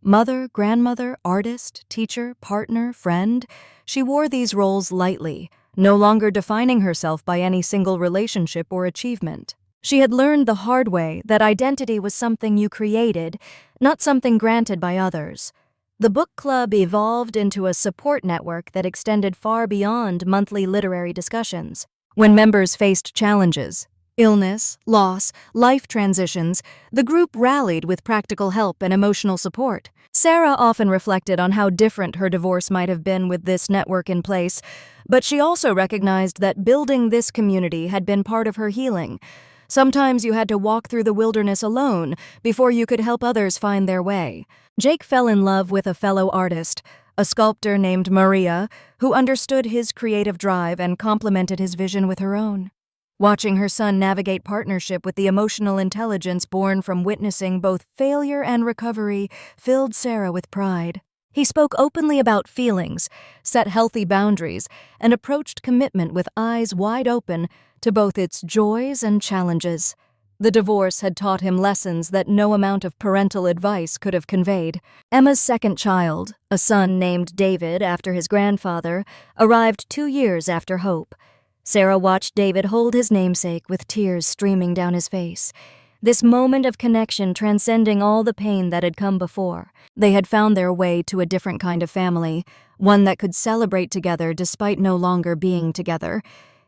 Mother, grandmother, artist, teacher, partner, friend, she wore these roles lightly, no longer defining herself by any single relationship or achievement. She had learned the hard way that identity was something you created, not something granted by others. The book club evolved into a support network that extended far beyond monthly literary discussions. When members faced challenges, illness, loss, life transitions, the group rallied with practical help and emotional support. Sarah often reflected on how different her divorce might have been with this network in place, but she also recognized that building this community had been part of her healing. Sometimes you had to walk through the wilderness alone before you could help others find their way. Jake fell in love with a fellow artist, a sculptor named Maria, who understood his creative drive and complemented his vision with her own. Watching her son navigate partnership with the emotional intelligence born from witnessing both failure and recovery filled Sarah with pride. He spoke openly about feelings, set healthy boundaries, and approached commitment with eyes wide open to both its joys and challenges. The divorce had taught him lessons that no amount of parental advice could have conveyed. Emma's second child, a son named David after his grandfather, arrived 2 years after Hope. Sarah watched David hold his namesake with tears streaming down his face. This moment of connection transcending all the pain that had come before. They had found their way to a different kind of family, one that could celebrate together despite no longer being together.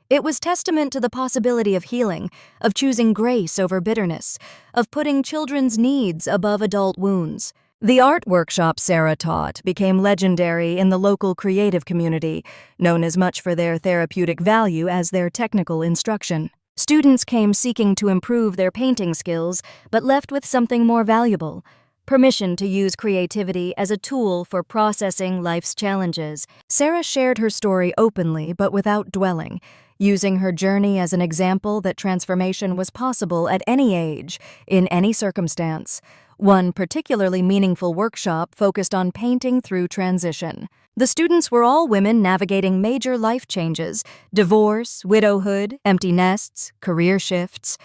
It was testament to the possibility of healing, of choosing grace over bitterness, of putting children's needs above adult wounds. The art workshop Sarah taught became legendary in the local creative community, known as much for their therapeutic value as their technical instruction. Students came seeking to improve their painting skills, but left with something more valuable: permission to use creativity as a tool for processing life's challenges. Sarah shared her story openly but without dwelling, using her journey as an example that transformation was possible at any age, in any circumstance. One particularly meaningful workshop focused on painting through transition. The students were all women navigating major life changes: divorce, widowhood, empty nests, career shifts.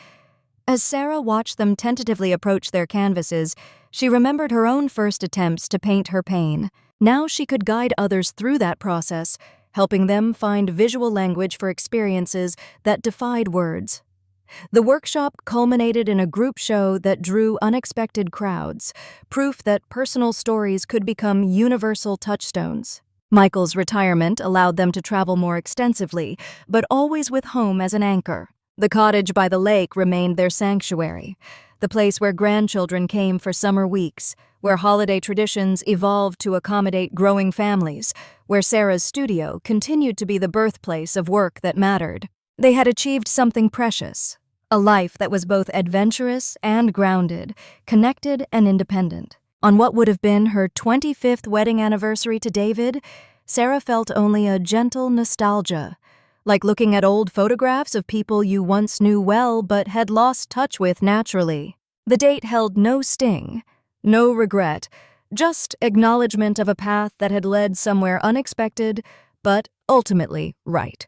As Sarah watched them tentatively approach their canvases, she remembered her own first attempts to paint her pain. Now she could guide others through that process, helping them find visual language for experiences that defied words. The workshop culminated in a group show that drew unexpected crowds, proof that personal stories could become universal touchstones. Michael's retirement allowed them to travel more extensively, but always with home as an anchor. The cottage by the lake remained their sanctuary, the place where grandchildren came for summer weeks, where holiday traditions evolved to accommodate growing families, where Sarah's studio continued to be the birthplace of work that mattered. They had achieved something precious, a life that was both adventurous and grounded, connected and independent. On what would have been her 25th wedding anniversary to David, Sarah felt only a gentle nostalgia, like looking at old photographs of people you once knew well but had lost touch with naturally. The date held no sting, no regret, just acknowledgement of a path that had led somewhere unexpected, but ultimately right.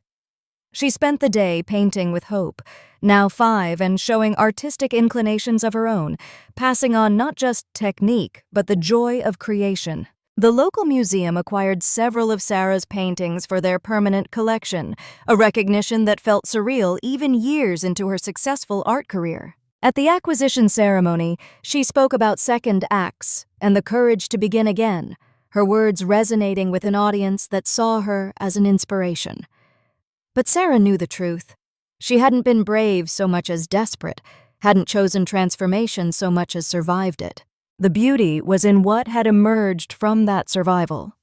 She spent the day painting with Hope, now 5 and showing artistic inclinations of her own, passing on not just technique, but the joy of creation. The local museum acquired several of Sarah's paintings for their permanent collection, a recognition that felt surreal even years into her successful art career. At the acquisition ceremony, she spoke about second acts and the courage to begin again, her words resonating with an audience that saw her as an inspiration. But Sarah knew the truth. She hadn't been brave so much as desperate, hadn't chosen transformation so much as survived it. The beauty was in what had emerged from that survival.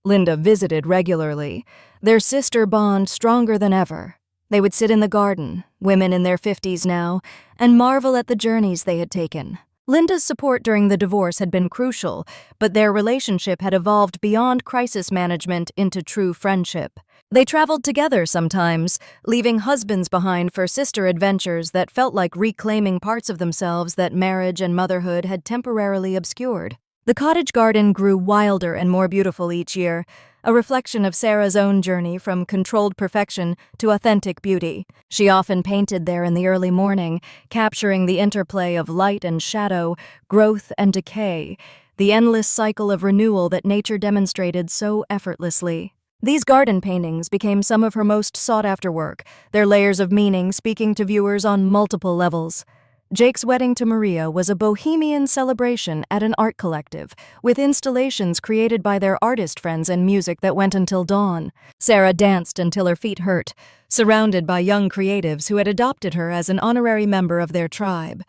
Linda visited regularly, their sister bond stronger than ever. They would sit in the garden, women in their 50s now, and marvel at the journeys they had taken. Linda's support during the divorce had been crucial, but their relationship had evolved beyond crisis management into true friendship. They traveled together sometimes, leaving husbands behind for sister adventures that felt like reclaiming parts of themselves that marriage and motherhood had temporarily obscured. The cottage garden grew wilder and more beautiful each year, a reflection of Sarah's own journey from controlled perfection to authentic beauty. She often painted there in the early morning, capturing the interplay of light and shadow, growth and decay, the endless cycle of renewal that nature demonstrated so effortlessly. These garden paintings became some of her most sought-after work, their layers of meaning speaking to viewers on multiple levels. Jake's wedding to Maria was a bohemian celebration at an art collective, with installations created by their artist friends and music that went until dawn. Sarah danced until her feet hurt, surrounded by young creatives who had adopted her as an honorary member of their tribe.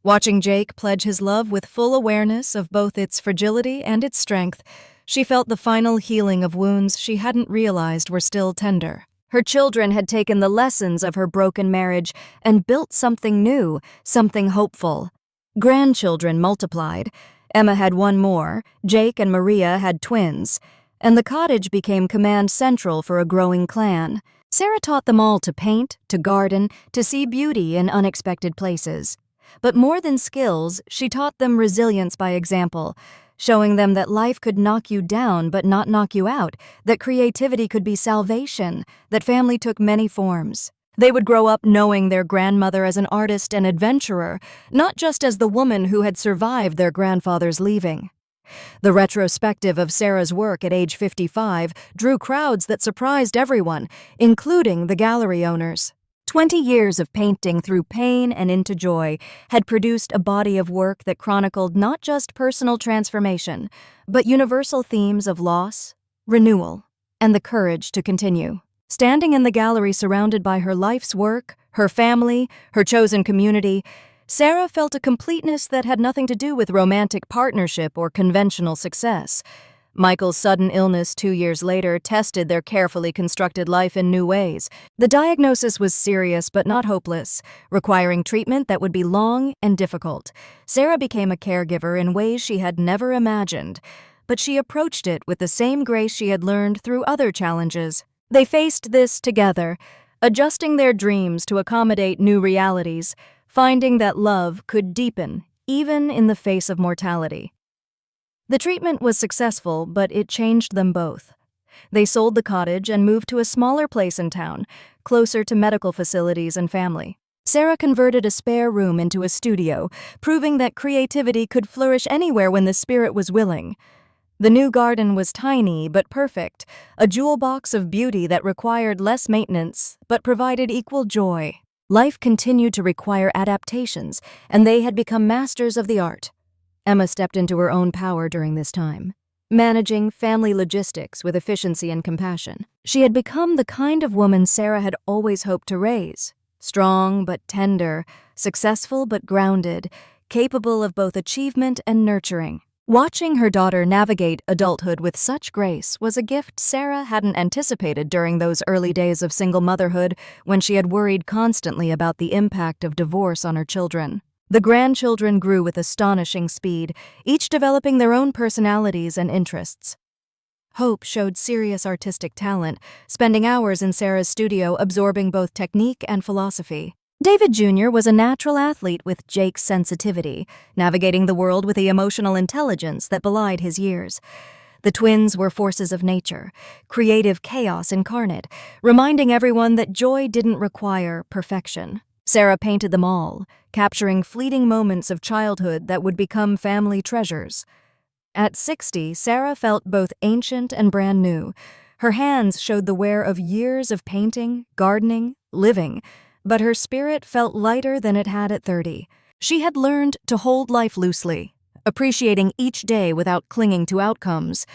Watching Jake pledge his love with full awareness of both its fragility and its strength, she felt the final healing of wounds she hadn't realized were still tender. Her children had taken the lessons of her broken marriage and built something new, something hopeful. Grandchildren multiplied. Emma had one more, Jake and Maria had twins, and the cottage became command central for a growing clan. Sarah taught them all to paint, to garden, to see beauty in unexpected places. But more than skills, she taught them resilience by example, showing them that life could knock you down but not knock you out, that creativity could be salvation, that family took many forms. They would grow up knowing their grandmother as an artist and adventurer, not just as the woman who had survived their grandfather's leaving. The retrospective of Sarah's work at age 55 drew crowds that surprised everyone, including the gallery owners. 20 years of painting through pain and into joy had produced a body of work that chronicled not just personal transformation, but universal themes of loss, renewal, and the courage to continue. Standing in the gallery surrounded by her life's work, her family, her chosen community, Sarah felt a completeness that had nothing to do with romantic partnership or conventional success. Michael's sudden illness 2 years later tested their carefully constructed life in new ways. The diagnosis was serious but not hopeless, requiring treatment that would be long and difficult. Sarah became a caregiver in ways she had never imagined, but she approached it with the same grace she had learned through other challenges. They faced this together, adjusting their dreams to accommodate new realities, finding that love could deepen, even in the face of mortality. The treatment was successful, but it changed them both. They sold the cottage and moved to a smaller place in town, closer to medical facilities and family. Sarah converted a spare room into a studio, proving that creativity could flourish anywhere when the spirit was willing. The new garden was tiny but perfect, a jewel box of beauty that required less maintenance but provided equal joy. Life continued to require adaptations, and they had become masters of the art. Emma stepped into her own power during this time, managing family logistics with efficiency and compassion. She had become the kind of woman Sarah had always hoped to raise, strong but tender, successful but grounded, capable of both achievement and nurturing. Watching her daughter navigate adulthood with such grace was a gift Sarah hadn't anticipated during those early days of single motherhood when she had worried constantly about the impact of divorce on her children. The grandchildren grew with astonishing speed, each developing their own personalities and interests. Hope showed serious artistic talent, spending hours in Sarah's studio absorbing both technique and philosophy. David Jr. was a natural athlete with Jake's sensitivity, navigating the world with the emotional intelligence that belied his years. The twins were forces of nature, creative chaos incarnate, reminding everyone that joy didn't require perfection. Sarah painted them all, capturing fleeting moments of childhood that would become family treasures. At 60, Sarah felt both ancient and brand new. Her hands showed the wear of years of painting, gardening, living, but her spirit felt lighter than it had at 30. She had learned to hold life loosely, appreciating each day without clinging to outcomes.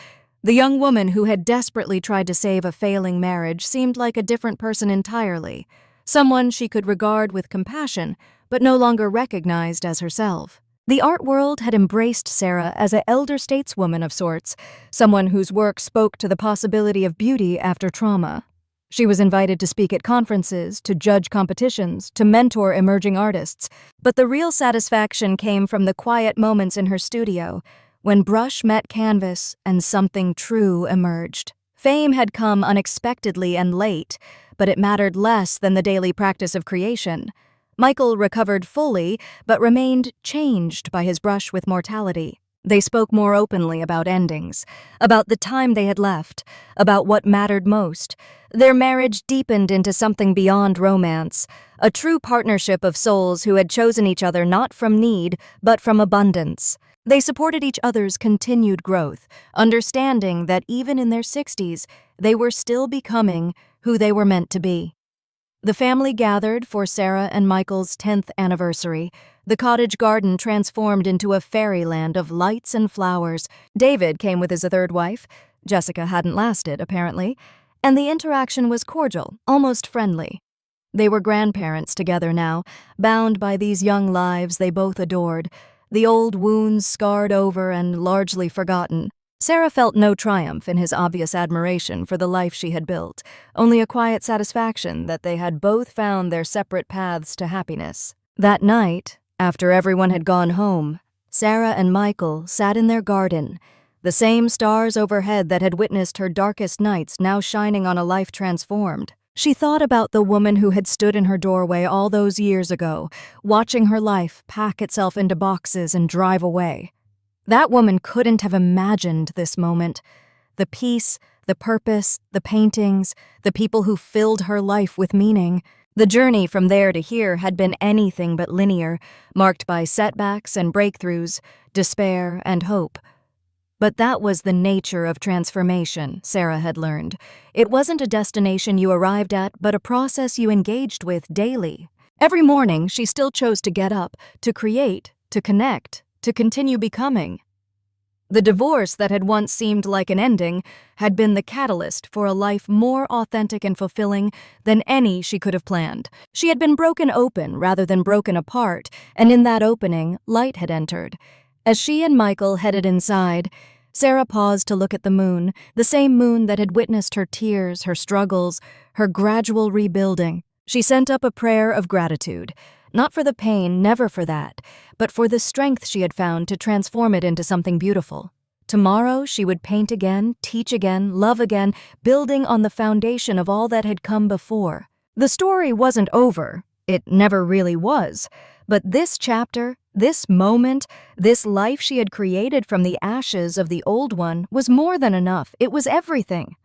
The young woman who had desperately tried to save a failing marriage seemed like a different person entirely, someone she could regard with compassion, but no longer recognized as herself. The art world had embraced Sarah as an elder stateswoman of sorts, someone whose work spoke to the possibility of beauty after trauma. She was invited to speak at conferences, to judge competitions, to mentor emerging artists, but the real satisfaction came from the quiet moments in her studio, when brush met canvas and something true emerged. Fame had come unexpectedly and late, but it mattered less than the daily practice of creation. Michael recovered fully, but remained changed by his brush with mortality. They spoke more openly about endings, about the time they had left, about what mattered most. Their marriage deepened into something beyond romance, a true partnership of souls who had chosen each other not from need, but from abundance. They supported each other's continued growth, understanding that even in their 60s, they were still becoming who they were meant to be. The family gathered for Sarah and Michael's 10th anniversary. The cottage garden transformed into a fairyland of lights and flowers. David came with his third wife. Jessica hadn't lasted, apparently, and the interaction was cordial, almost friendly. They were grandparents together now, bound by these young lives they both adored, the old wounds scarred over and largely forgotten. Sarah felt no triumph in his obvious admiration for the life she had built, only a quiet satisfaction that they had both found their separate paths to happiness. That night, after everyone had gone home, Sarah and Michael sat in their garden, the same stars overhead that had witnessed her darkest nights now shining on a life transformed. She thought about the woman who had stood in her doorway all those years ago, watching her life pack itself into boxes and drive away. That woman couldn't have imagined this moment. The peace, the purpose, the paintings, the people who filled her life with meaning. The journey from there to here had been anything but linear, marked by setbacks and breakthroughs, despair and hope. But that was the nature of transformation, Sarah had learned. It wasn't a destination you arrived at, but a process you engaged with daily. Every morning, she still chose to get up, to create, to connect, to continue becoming. The divorce that had once seemed like an ending had been the catalyst for a life more authentic and fulfilling than any she could have planned. She had been broken open rather than broken apart, and in that opening, light had entered. As she and Michael headed inside, Sarah paused to look at the moon, the same moon that had witnessed her tears, her struggles, her gradual rebuilding. She sent up a prayer of gratitude. Not for the pain, never for that, but for the strength she had found to transform it into something beautiful. Tomorrow she would paint again, teach again, love again, building on the foundation of all that had come before. The story wasn't over. It never really was. But this chapter, this moment, this life she had created from the ashes of the old one was more than enough. It was everything.